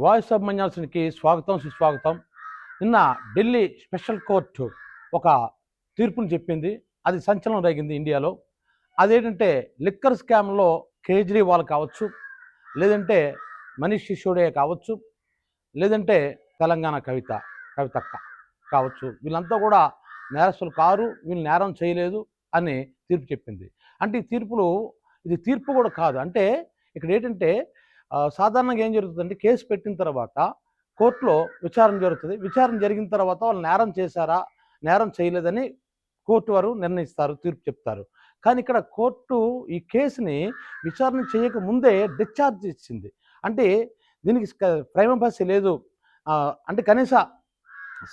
Voice of మన్యాల్సిన్కి స్వాగతం సుస్వాగతం. నిన్న ఢిల్లీ స్పెషల్ కోర్టు ఒక తీర్పును చెప్పింది. అది సంచలనం రేగింది ఇండియాలో. అదేంటంటే లిక్కర్ స్కామ్లో కేజ్రీవాల్ కావచ్చు, లేదంటే మనీష్ సిసోడియా కావచ్చు, లేదంటే తెలంగాణ కవితక్క కావచ్చు, వీళ్ళంతా కూడా నేరస్తులు కారు, వీళ్ళు నేరం చేయలేదు అని తీర్పు చెప్పింది. అంటే ఇది తీర్పు కూడా కాదు. అంటే ఇక్కడ ఏంటంటే సాధారణంగా ఏం జరుగుతుందంటే కేసు పెట్టిన తర్వాత కోర్టులో విచారణ జరుగుతుంది. విచారణ జరిగిన తర్వాత వాళ్ళు నేరం చేశారా, నేరం చేయలేదని కోర్టు వారు నిర్ణయిస్తారు, తీర్పు చెప్తారు. కానీ ఇక్కడ కోర్టు ఈ కేసుని విచారణ చేయక ముందే డిశ్చార్జ్ ఇచ్చింది. అంటే దీనికి ప్రైమ ఫాసి లేదు, అంటే కనీస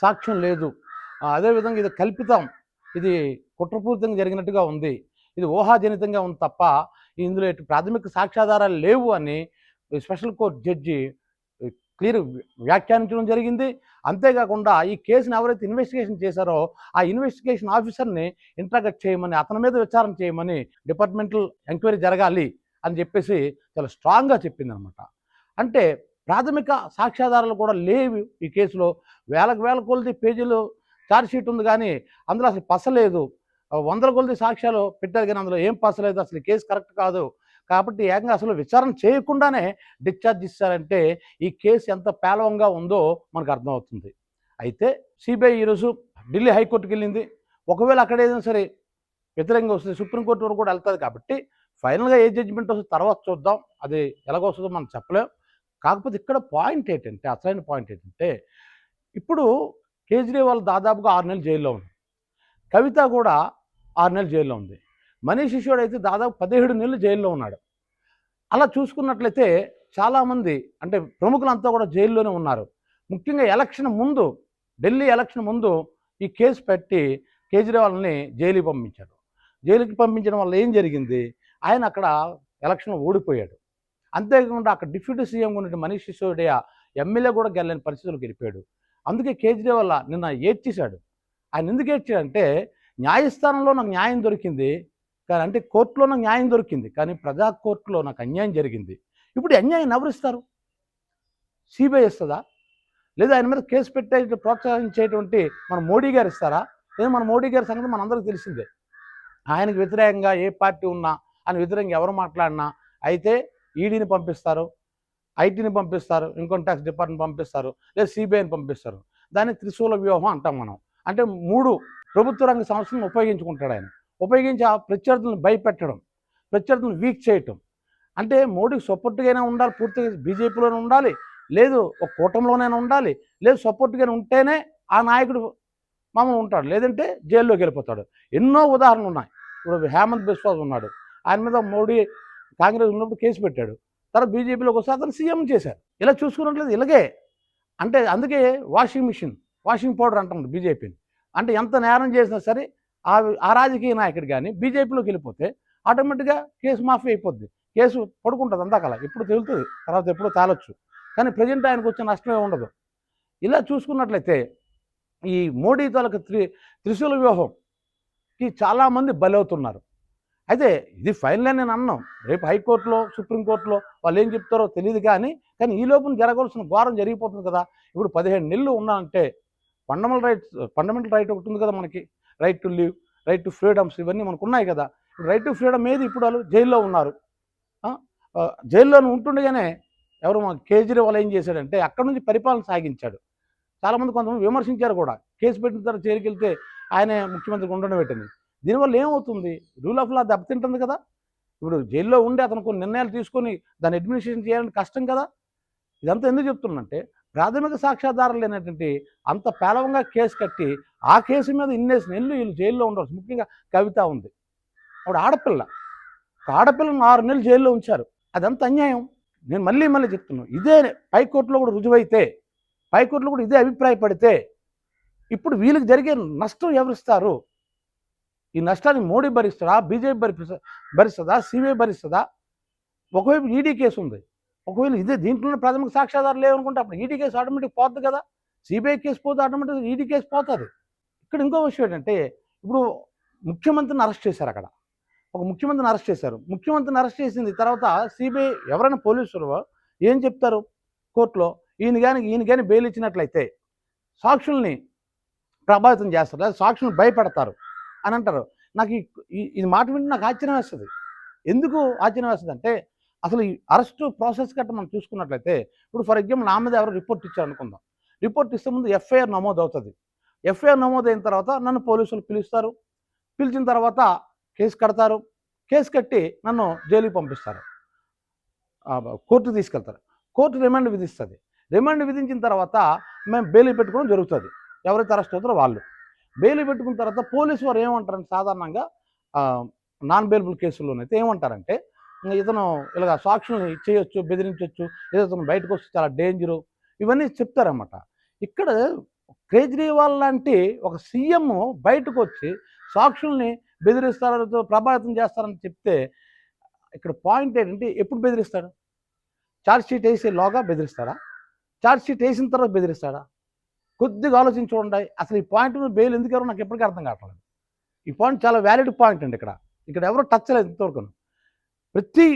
సాక్ష్యం లేదు, అదేవిధంగా ఇది కల్పితం, ఇది కుట్రపూరితంగా జరిగినట్టుగా ఉంది, ఇది ఊహాజనితంగా ఉంది తప్ప ఇందులో ప్రాథమిక సాక్ష్యాధారాలు లేవు అని స్పెషల్ కోర్టు జడ్జి క్లియర్ వ్యాఖ్యానించడం జరిగింది. అంతేకాకుండా ఈ కేసుని ఎవరైతే ఇన్వెస్టిగేషన్ చేశారో ఆ ఇన్వెస్టిగేషన్ ఆఫీసర్ని ఇంట్రాగేట్ చేయమని, అతని మీద విచారణ చేయమని, డిపార్ట్మెంటల్ ఎంక్వైరీ జరగాలి అని చెప్పేసి చాలా స్ట్రాంగ్గా చెప్పింది అనమాట. అంటే ప్రాథమిక సాక్ష్యాధారాలు కూడా లేవు ఈ కేసులో. వేల కొలది పేజీలు ఛార్జ్షీట్ ఉంది, కానీ అందులో అసలు పసలేదు. వందల కొలది సాక్ష్యాలు పెట్టారు, కానీ అందులో ఏం పసలేదు. అసలు ఈ కేసు కరెక్ట్ కాదు కాబట్టి ఏకంగా అసలు విచారణ చేయకుండానే డిశ్చార్జ్ ఇస్తారంటే ఈ కేసు ఎంత పేలవంగా ఉందో మనకు అర్థమవుతుంది. అయితే సిబిఐ ఈరోజు ఢిల్లీ హైకోర్టుకి వెళ్ళింది. ఒకవేళ అక్కడ ఏదైనా సరే వ్యతిరేకంగా వస్తుంది, సుప్రీంకోర్టు వరకు కూడా వెళ్తుంది. కాబట్టి ఫైనల్గా ఏ జడ్జిమెంట్ వస్తుంది తర్వాత చూద్దాం, అది ఎలాగొస్తుందో మనం చెప్పలేం. కాకపోతే ఇక్కడ పాయింట్ ఏంటంటే, అసలైన పాయింట్ ఏంటంటే, ఇప్పుడు కేజ్రీవాల్ దాదాపుగా 6 నెలలు జైల్లో ఉంది, కవిత కూడా 6 నెలలు జైల్లో ఉంది, మనీష్ సిసోడియా అయితే దాదాపు 17 నెలలు జైల్లో ఉన్నాడు. అలా చూసుకున్నట్లయితే చాలామంది అంటే ప్రముఖులంతా కూడా జైల్లోనే ఉన్నారు. ముఖ్యంగా ఎలక్షన్ ముందు, ఢిల్లీ ఎలక్షన్ ముందు ఈ కేసు పెట్టి కేజ్రీవాల్ని జైలుకి పంపించారు. జైలుకి పంపించడం వల్ల ఏం జరిగింది, ఆయన అక్కడ ఎలక్షన్లో ఓడిపోయాడు. అంతేకాకుండా అక్కడ డిప్యూటీ సీఎం ఉన్నట్టు మనీష్ సిసోడియా ఎమ్మెల్యే కూడా గెలని పరిస్థితులకు వెళ్ళిపోయాడు. అందుకే కేజ్రీవాల్ నిన్న ఏడ్చేశాడు. ఆయన ఎందుకు ఏడ్చాడంటే, న్యాయస్థానంలో నాకు న్యాయం దొరికింది, కానీ అంటే కోర్టులో నాకు న్యాయం దొరికింది, కానీ ప్రజా కోర్టులో నాకు అన్యాయం జరిగింది. ఇప్పుడు అన్యాయం ఎవరిస్తారు? సిబిఐ ఇస్తుందా? లేదా ఆయన మీద కేసు పెట్టే ప్రోత్సహించేటువంటి మన మోడీ గారు ఇస్తారా? లేదా మన మోడీ గారి సంగతి మనందరికీ తెలిసిందే. ఆయనకు వ్యతిరేకంగా ఏ పార్టీ ఉన్నా, ఆయన వ్యతిరేకంగా ఎవరు మాట్లాడినా అయితే ఈడీని పంపిస్తారు, ఐటీని పంపిస్తారు, ఇన్కమ్ ట్యాక్స్ డిపార్ట్మెంట్ పంపిస్తారు, లేదా సిబిఐని పంపిస్తారు. దాన్ని త్రిశూల వ్యూహం అంటాం మనం. అంటే 3 ప్రభుత్వ రంగ సంస్థలను ఉపయోగించుకుంటాడు ఆయన. ఉపయోగించి ఆ ప్రత్యర్థులను భయపెట్టడం, ప్రత్యర్థులను వీక్ చేయటం. అంటే మోడీకి సపోర్ట్గానే ఉండాలి, పూర్తిగా బీజేపీలోనే ఉండాలి, లేదు ఒక కూటమిలోనైనా ఉండాలి, లేదు సపోర్ట్గానే ఉంటేనే ఆ నాయకుడు మామూలు ఉంటాడు, లేదంటే జైల్లోకి వెళ్ళిపోతాడు. ఎన్నో ఉదాహరణలు ఉన్నాయి. ఇప్పుడు హేమంత్ బిశ్వాస్ ఉన్నాడు, ఆయన మీద మోడీ కాంగ్రెస్ ఉన్నప్పుడు కేసు పెట్టాడు, తర్వాత బీజేపీలోకి వస్తే అతను సీఎం చేశారు. ఇలా చూసుకున్నట్లేదు ఇలాగే. అంటే అందుకే వాషింగ్ పౌడర్ అంటాం బీజేపీని. అంటే ఎంత నేరం చేసినా సరే ఆ రాజకీయ నాయకుడు కానీ బీజేపీలోకి వెళ్ళిపోతే ఆటోమేటిక్గా కేసు మాఫీ అయిపోద్ది, కేసు పడుకుంటుంది అందాకలా. ఎప్పుడు తేలుతుంది, తర్వాత ఎప్పుడో తేలొచ్చు, కానీ ప్రజెంట్ ఆయనకు వచ్చే నష్టమే ఉండదు. ఇలా చూసుకున్నట్లయితే ఈ మోడీ తాలూకు త్రిశూల వ్యూహంకి చాలామంది బలవుతున్నారు. అయితే ఇది ఫైనల్ నేను అన్నాం, రేపు హైకోర్టులో సుప్రీంకోర్టులో వాళ్ళు ఏం చెప్తారో తెలియదు, కానీ ఈ లోపల జరగవలసిన ఘోరం జరిగిపోతుంది కదా. ఇప్పుడు 15 నెలలు ఉన్నామంటే ఫండమెంటల్ రైట్ ఒకటి ఉంది కదా మనకి, right to live, right to freedoms, ఇవన్నీ మనకు ఉన్నాయి కదా. రైట్ టు ఫ్రీడమ్ ఏది? ఇప్పుడు వాళ్ళు జైల్లో ఉన్నారు. జైల్లో ఉంటుండగానే ఎవరు మా కేజ్రీవాల్ ఏం చేశాడంటే అక్కడ నుంచి పరిపాలన సాగించాడు. చాలామంది కొంతమంది విమర్శించారు కూడా, కేసు పెట్టిన తర్వాత జైలుకి వెళ్తే ఆయనే ముఖ్యమంత్రికి ఉండడం పెట్టింది. దీనివల్ల ఏమవుతుంది, రూల్ ఆఫ్ లా దెబ్బతింటుంది కదా. ఇప్పుడు జైల్లో ఉండి అతను కొన్ని నిర్ణయాలు తీసుకొని దాన్ని అడ్మినిస్ట్రేషన్ చేయాలని కష్టం కదా. ఇదంతా ఎందుకు చెప్తున్నంటే, ప్రాథమిక సాక్ష్యాధారాలు లేనటువంటి అంత పేలవంగా కేసు కట్టి ఆ కేసు మీద ఇన్నేసి నెలలు వీళ్ళు జైల్లో ఉండవచ్చు. ముఖ్యంగా కవిత ఉంది, ఆవిడ ఆడపిల్లను 6 నెలలు జైల్లో ఉంచారు. అదంత అన్యాయం. నేను మళ్ళీ చెప్తున్నాను, ఇదే పైకోర్టులో కూడా రుజువైతే, పైకోర్టులో కూడా ఇదే అభిప్రాయపడితే ఇప్పుడు వీళ్ళకి జరిగే నష్టం ఎవరిస్తారు? ఈ నష్టాన్ని మోడీ భరిస్తాడా, బీజేపీ భరిస్తుందా, సిబిఐ భరిస్తుందా? ఒకవైపు ఈడీ కేసు ఉంది, ఒకవేళ దీంట్లోనే ప్రాథమిక సాక్ష్యాధారాలు లేవనుకుంటే అప్పుడు ఈడీ కేసు ఆటోమేటిక్ పోతుంది కదా. సిబిఐ కేసు పోతే ఆటోమేటిక్ ఈడీ కేసు పోతుంది. ఇక్కడ ఇంకో విషయం ఏంటంటే, ఇప్పుడు ముఖ్యమంత్రిని అరెస్ట్ చేశారు. అక్కడ ఒక ముఖ్యమంత్రిని అరెస్ట్ చేశారు. ముఖ్యమంత్రిని అరెస్ట్ చేసింది తర్వాత సిబిఐ ఎవరైనా పోలీసులు ఏం చెప్తారు కోర్టులో, ఈయన కానీ బెయిల్ ఇచ్చినట్లయితే సాక్షుల్ని ప్రభావితం చేస్తారు, లేదా సాక్షుల్ని భయపెడతారు అని అంటారు. నాకు ఈ మాట వింటే నాకు ఆశ్చర్యం వేస్తుంది. ఎందుకు ఆశ్చర్యం వేస్తుంది అంటే, అసలు ఈ అరెస్టు ప్రాసెస్ గట్రా మనం చూసుకున్నట్లయితే, ఇప్పుడు ఫర్ ఎగ్జాంపుల్ నా మీద ఎవరో రిపోర్ట్ ఇచ్చారు అనుకుందాం. రిపోర్ట్ ఇస్తే ముందు ఎఫ్ఐఆర్ నమోదు అవుతుంది. ఎఫ్ఐఆర్ నమోదైన తర్వాత నన్ను పోలీసులు పిలుస్తారు. పిలిచిన తర్వాత కేసు కడతారు. కేసు కట్టి నన్ను జైలుకి పంపిస్తారు, కోర్టుకు తీసుకెళ్తారు. కోర్టు రిమాండ్ విధిస్తుంది. రిమాండ్ విధించిన తర్వాత మేము బెయిల్ పెట్టుకోవడం జరుగుతుంది. ఎవరైతే అరెస్ట్ అవుతారో వాళ్ళు బెయిల్ పెట్టుకున్న తర్వాత పోలీసు వారు ఏమంటారంటే, సాధారణంగా నాన్ బెయిలబుల్ కేసుల్లోనైతే ఏమంటారంటే, ఇతను ఇలాగ సాక్షుల్ని చేయొచ్చు, బెదిరించవచ్చు, లేదా ఇతను బయటకు వస్తే చాలా డేంజరు, ఇవన్నీ చెప్తారన్నమాట. ఇక్కడ కేజ్రీవాల్ లాంటి ఒక సీఎం బయటకు వచ్చి సాక్షుల్ని బెదిరిస్తారో ప్రభావితం చేస్తారని చెప్తే, ఇక్కడ పాయింట్ ఏంటంటే, ఎప్పుడు బెదిరిస్తాడు? ఛార్జ్ షీట్ వేసే లోగా బెదిరిస్తాడా? ఛార్జ్ షీట్ వేసిన తర్వాత బెదిరిస్తాడా? కొద్దిగా ఆలోచించి చూడండి. అసలు ఈ పాయింట్ మీద బెయిల్ ఎందుకు ఎవరో నాకు ఎప్పటికీ అర్థం కావట్లేదు. ఈ పాయింట్ చాలా వ్యాలిడ్ పాయింట్ అండి. ఇక్కడ ఎవరో టచ్ లేదు ఇంతవరకు. ప్రతి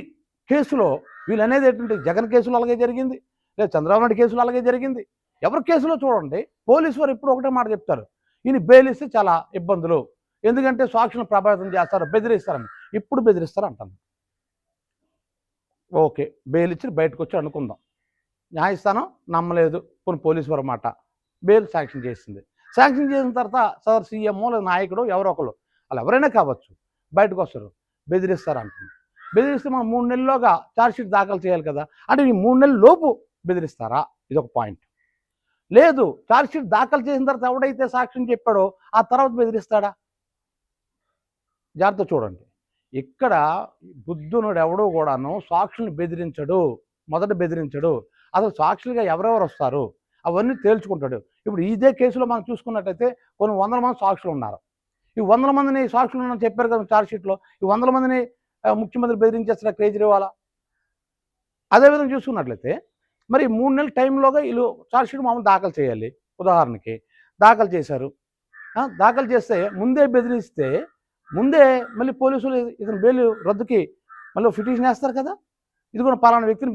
కేసులో వీళ్ళు అనేది ఏంటంటే, జగన్ కేసులో అలాగే జరిగింది, లేదా చంద్రబాబు నాయుడు కేసులో అలాగే జరిగింది. ఎవరి కేసులో చూడండి, పోలీసు వారు ఎప్పుడు ఒకటే మాట చెప్తారు, ఈయన బెయిల్ ఇస్తే చాలా ఇబ్బందులు, ఎందుకంటే సాక్షులను ప్రభావితం చేస్తారు, బెదిరిస్తారని. ఇప్పుడు బెదిరిస్తారు అంటాను. ఓకే, బెయిల్ ఇచ్చి బయటకు వచ్చి అనుకుందాం, న్యాయస్థానం నమ్మలేదు కొన్ని పోలీసు వారి మాట, బెయిల్ శాంక్షన్ చేసింది. శాంక్షన్ చేసిన తర్వాత సదరు సీఎంఓ లేదా నాయకుడు ఎవరో ఒకరు, వాళ్ళు ఎవరైనా కావచ్చు, బయటకు వస్తారు, బెదిరిస్తారు అంటుంది. బెదిరిస్తే మనం 3 నెలల్లోగా ఛార్జ్షీట్ దాఖలు చేయాలి కదా, అంటే ఈ 3 నెలల లోపు బెదిరిస్తారా? ఇదొక పాయింట్. లేదు, ఛార్జ్షీట్ దాఖలు చేసిన తర్వాత ఎవడైతే సాక్ష్యం చెప్పాడో ఆ తర్వాత బెదిరిస్తాడా? జాగ్రత్త చూడండి. ఇక్కడ బుద్ధునుడు ఎవడో కూడాను సాక్షుల్ని బెదిరించడు, మొదట బెదిరించడు. అసలు సాక్షులుగా ఎవరెవరు వస్తారు అవన్నీ తేల్చుకుంటాడు. ఇప్పుడు ఇదే కేసులో మనం చూసుకున్నట్టయితే కొన్ని 100 మంది సాక్షులు ఉన్నారు. ఈ 100 మందిని సాక్షులు ఉన్నారని చెప్పారు కదా ఛార్జ్షీట్లో. ఈ 100 మందిని ముఖ్యమంత్రి బెదిరించేస్తారు కేజ్రీవాల్. అదేవిధంగా చూసుకున్నట్లయితే మరి 3 నెలల టైంలోగా వీళ్ళు ఛార్జ్షీట్ మామూలు దాఖలు చేయాలి. ఉదాహరణకి దాఖలు చేశారు. దాఖలు చేస్తే ముందే బెదిరిస్తే ముందే మళ్ళీ పోలీసులు ఇతను బెయిల్ రద్దుకి మళ్ళీ పిటిషన్ వేస్తారు కదా. ఇది కూడా పలానా వ్యక్తిని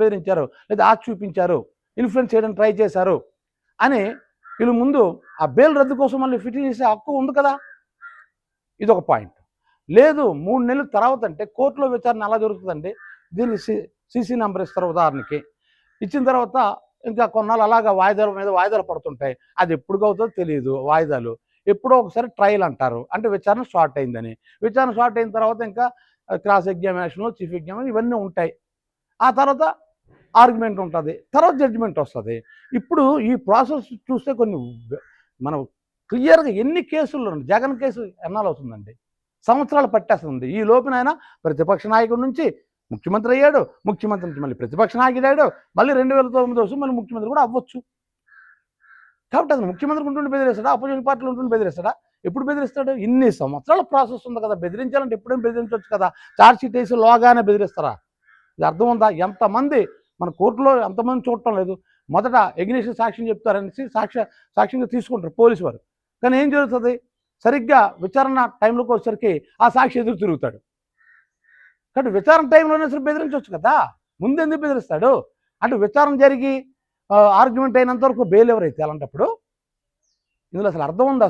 బెదిరించారు, లేదా ఆచి చూపించారు, ఇన్ఫ్లుయెన్స్ చేయడానికి ట్రై చేశారు అని వీళ్ళు ముందు ఆ బెయిల్ రద్దు కోసం మళ్ళీ పిటిషన్ చేసే హక్కు ఉంది కదా. ఇదొక పాయింట్. లేదు 3 నెలల తర్వాత అంటే కోర్టులో విచారణ ఎలా జరుగుతుందండి, దీన్ని సీసీ నెంబర్ ఇస్తారు ఉదాహరణకి. ఇచ్చిన తర్వాత ఇంకా కొన్నాళ్ళు అలాగా వాయిదాల మీద వాయిదాలు పడుతుంటాయి. అది ఎప్పుడు అవుతుందో తెలియదు వాయిదాలు. ఎప్పుడో ఒకసారి ట్రయల్ అంటారు, అంటే విచారణ స్టార్ట్ అయిందని. విచారణ స్టార్ట్ అయిన తర్వాత ఇంకా క్రాస్ ఎగ్జామినేషను, చీఫ్ ఎగ్జామినేషన్ ఇవన్నీ ఉంటాయి. ఆ తర్వాత ఆర్గ్యుమెంట్ ఉంటుంది, తర్వాత జడ్జిమెంట్ వస్తుంది. ఇప్పుడు ఈ ప్రాసెస్ చూస్తే కొన్ని మనం క్లియర్గా ఎన్ని కేసుల్లో జగన్ కేసు ఎన్నాళ్ళు అవుతుందండి, సంవత్సరాలు పట్టేస్తుంది. ఈ లోపునైనా ప్రతిపక్ష నాయకుడి నుంచి ముఖ్యమంత్రి అయ్యాడు, ముఖ్యమంత్రి నుంచి మళ్ళీ ప్రతిపక్ష నాయకుడు అయ్యాడు, మళ్ళీ 2009 వస్తుంది మళ్ళీ ముఖ్యమంత్రి కూడా అవ్వచ్చు. కాబట్టి అతను ముఖ్యమంత్రి ఉంటుండి బెదిరిస్తాడా, అపోజిషన్ పార్టీలు ఉంటుండి బెదిరిస్తాడా? ఎప్పుడు బెదిరిస్తాడు? ఇన్ని సంవత్సరాల ప్రాసెస్ ఉంది కదా, బెదిరించాలంటే ఎప్పుడైనా బెదిరించవచ్చు కదా. ఛార్జ్షీట్ వేసి లోగానే బెదిరిస్తారా? ఇది అర్థం ఉందా? ఎంతమంది మన కోర్టులో ఎంతమంది చూడటం లేదు. మొదట ఎగ్నిషన్ సాక్ష్యం చెప్తారనేసి సాక్ష్యంగా తీసుకుంటారు పోలీసు వారు. కానీ ఏం జరుగుతుంది, సరిగ్గా విచారణ టైంలోకి వచ్చేసరికి ఆ సాక్షి ఎదురు తిరుగుతాడు. కాబట్టి విచారణ టైంలోనే సరే బెదిరించవచ్చు కదా, ముందెందుకు బెదిరిస్తాడు? అంటే విచారణ జరిగి ఆర్గ్యుమెంట్ అయినంత వరకు బెయిల్ ఎవరైతే అలాంటప్పుడు ఇందులో అసలు అర్థం ఉంది?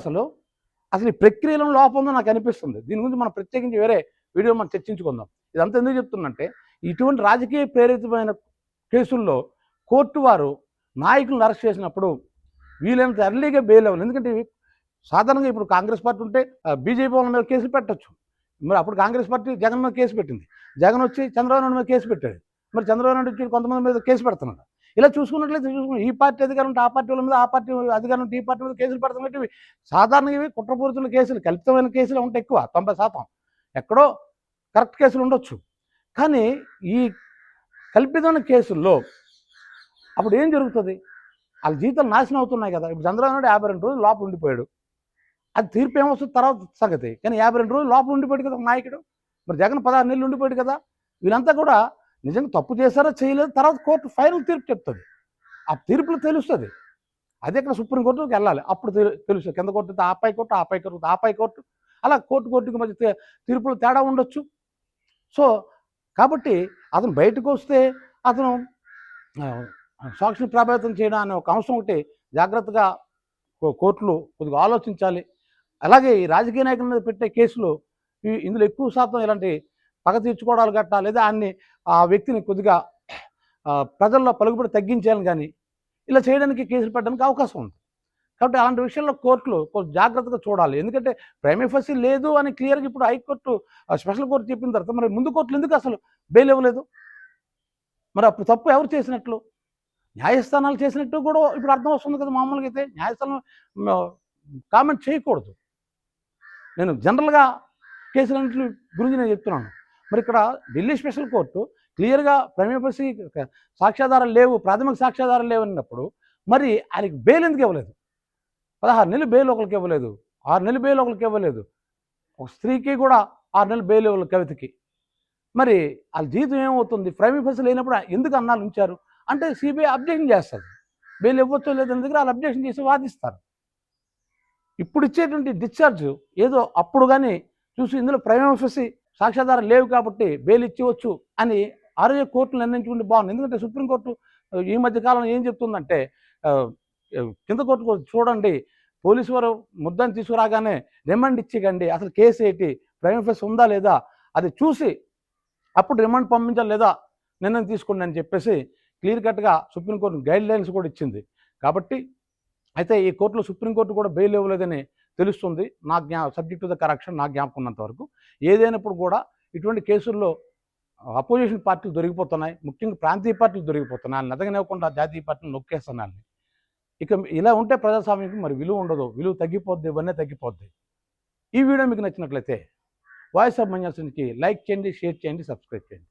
అసలు ఈ ప్రక్రియలో లోపం ఉందో నాకు అనిపిస్తుంది. దీని గురించి మనం ప్రత్యేకించి వేరే వీడియో మనం చర్చించుకుందాం. ఇదంతా ఎందుకు చెప్తున్నంటే, ఇటువంటి రాజకీయ ప్రేరితమైన కేసుల్లో కోర్టు వారు నాయకులను అరెస్ట్ చేసినప్పుడు వీలైనంత ఎర్లీగా బెయిల్ అవ్వాలి. ఎందుకంటే సాధారణంగా ఇప్పుడు కాంగ్రెస్ పార్టీ ఉంటే బీజేపీ వాళ్ళ మీద కేసులు పెట్టచ్చు. మరి అప్పుడు కాంగ్రెస్ పార్టీ జగన్ మీద కేసు పెట్టింది, జగన్ వచ్చి చంద్రబాబు నాయుడు మీద కేసు పెట్టాడు, మరి చంద్రబాబు నాయుడు వచ్చి కొంతమంది మీద కేసు పెడుతున్నాడు. ఇలా చూసుకున్నట్లయితే ఈ పార్టీ అధికారం ఉంటే ఆ పార్టీ వాళ్ళ మీద, ఆ పార్టీ అధికారం ఉంటే ఈ పార్టీ మీద కేసులు పెడుతున్నట్టు సాధారణంగా ఇవి కుట్రపూరితుల కేసులు, కల్పితమైన కేసులు ఉంటాయి ఎక్కువ, 90%. ఎక్కడో కరెక్ట్ కేసులు ఉండొచ్చు. కానీ ఈ కల్పితమైన కేసుల్లో అప్పుడు ఏం జరుగుతుంది, వాళ్ళ జీవితాలు నాశనం అవుతున్నాయి కదా. ఇప్పుడు చంద్రబాబు నాయుడు 52 రోజులు లోపల ఉండిపోయాడు, అది తీర్పు ఏమొస్తుంది తర్వాత సంగతి. కానీ 52 రోజులు లోపల ఉండిపోయాడు కదా నాయకుడు. మరి జగన్ 16 నెలలు ఉండిపోయాడు కదా. వీళ్ళంతా కూడా నిజంగా తప్పు చేశారో చేయలేదు, తర్వాత కోర్టు ఫైనల్ తీర్పు చెప్తుంది. ఆ తీర్పులు తెలుస్తుంది. అదే ఇక్కడ సుప్రీంకోర్టుకి వెళ్ళాలి, అప్పుడు తెలుస్తుంది. కింద కోర్టు ఆపై కోర్టు, ఆపై కోర్టు, అలా కోర్టుకి మధ్య తీర్పులు తేడా ఉండొచ్చు. సో కాబట్టి అతను బయటకు వస్తే అతను సాక్షిని ప్రభావితం చేయడం అనే ఒక అంశం ఒకటి జాగ్రత్తగా కోర్టులు కొద్దిగా ఆలోచించాలి. అలాగే ఈ రాజకీయ నాయకుల మీద పెట్టే కేసులు ఇందులో ఎక్కువ శాతం ఇలాంటి పగ తీర్చుకోవడాలు గట్టా లేదా ఆ వ్యక్తిని కొద్దిగా ప్రజల్లో పలుకుబడి తగ్గించాలని కానీ ఇలా చేయడానికి కేసులు పెట్టడానికి అవకాశం ఉంది. కాబట్టి అలాంటి విషయంలో కోర్టులు కొంచెం జాగ్రత్తగా చూడాలి. ఎందుకంటే ప్రైమరీ ఫసీ లేదు అని క్లియర్గా ఇప్పుడు హైకోర్టు స్పెషల్ కోర్టు చెప్పిన తర్వాత మరి ముందు కోర్టులు ఎందుకు అసలు బెయిల్ ఇవ్వలేదు? మరి అప్పుడు తప్పు ఎవరు చేసినట్లు? న్యాయస్థానాలు చేసినట్టు కూడా ఇప్పుడు అర్థం వస్తుంది కదా. మామూలుగా అయితే న్యాయస్థానం కామెంట్ చేయకూడదు. నేను జనరల్గా కేసులన్నింటి గురించి నేను చెప్తున్నాను. మరి ఇక్కడ ఢిల్లీ స్పెషల్ కోర్టు క్లియర్గా ప్రైమరీ ఫసీ సాక్ష్యాధారాలు లేవు, ప్రాథమిక సాక్ష్యాధారాలు లేవు అన్నప్పుడు మరి ఆయనకి బెయిల్ ఎందుకు ఇవ్వలేదు? 16 నెలలు బెయిల్ ఒకరికి ఇవ్వలేదు, 6 నెలలు బెయిల్ ఒకరికి ఇవ్వలేదు, ఒక స్త్రీకి కూడా 6 నెలలు బెయిల్ ఇవ్వలేదు కవితకి. మరి వాళ్ళ జీవితం ఏమవుతుంది? ప్రైమరీ ఫసీ లేనప్పుడు ఎందుకు అన్నాళ్ళు ఉంచారు అంటే సిబిఐ అబ్జెక్షన్ చేస్తుంది. బెయిల్ ఇవ్వచ్చో లేదని దగ్గర వాళ్ళు అబ్జెక్షన్ చేసి వాదిస్తారు. ఇప్పుడు ఇచ్చేటువంటి డిశ్చార్జ్ ఏదో అప్పుడు కానీ చూసి ఇందులో ప్రైమరీ ఫసీ సాక్ష్యాధారాలు లేవు కాబట్టి బెయిల్ ఇచ్చేవచ్చు అని ఆరోగ్య కోర్టులు నిర్ణయించుకుంటే బాగుంది. ఎందుకంటే సుప్రీంకోర్టు ఈ మధ్యకాలంలో ఏం చెప్తుందంటే కింద కోర్టు చూడండి, పోలీసు వారు ముద్దని తీసుకురాగానే రిమాండ్ ఇచ్చేయండి, అసలు కేసు ఏంటి, ప్రైమరీ ఫసీ ఉందా లేదా అది చూసి అప్పుడు రిమాండ్ పంపించాలి లేదా నిర్ణయం తీసుకోండి అని చెప్పేసి క్లియర్ కట్గా సుప్రీంకోర్టు గైడ్ లైన్స్ కూడా ఇచ్చింది. కాబట్టి అయితే ఈ కోర్టులో సుప్రీంకోర్టు కూడా బెయిల్ ఇవ్వలేదని తెలుస్తుంది. సబ్జెక్ట్ టు ద కరెక్షన్ నా జ్ఞాపకం ఉన్నంత వరకు. ఏదైనప్పుడు కూడా ఇటువంటి కేసుల్లో అపోజిషన్ పార్టీలు దొరికిపోతున్నాయి, ముఖ్యంగా ప్రాంతీయ పార్టీలు దొరికిపోతున్నాయి. నెదగనివ్వకుండా జాతీయ పార్టీలు నొక్కేస్తున్నాయి. ఇక ఇలా ఉంటే ప్రజాస్వామ్యానికి మరి విలువ ఉండదు, విలువ తగ్గిపోద్ది, ఇవన్నీ తగ్గిపోద్ది. ఈ వీడియో మీకు నచ్చినట్లయితే వాయిస్ ఆఫ్ మన్యాసన్కి లైక్ చేయండి, షేర్ చేయండి, సబ్స్క్రైబ్ చేయండి.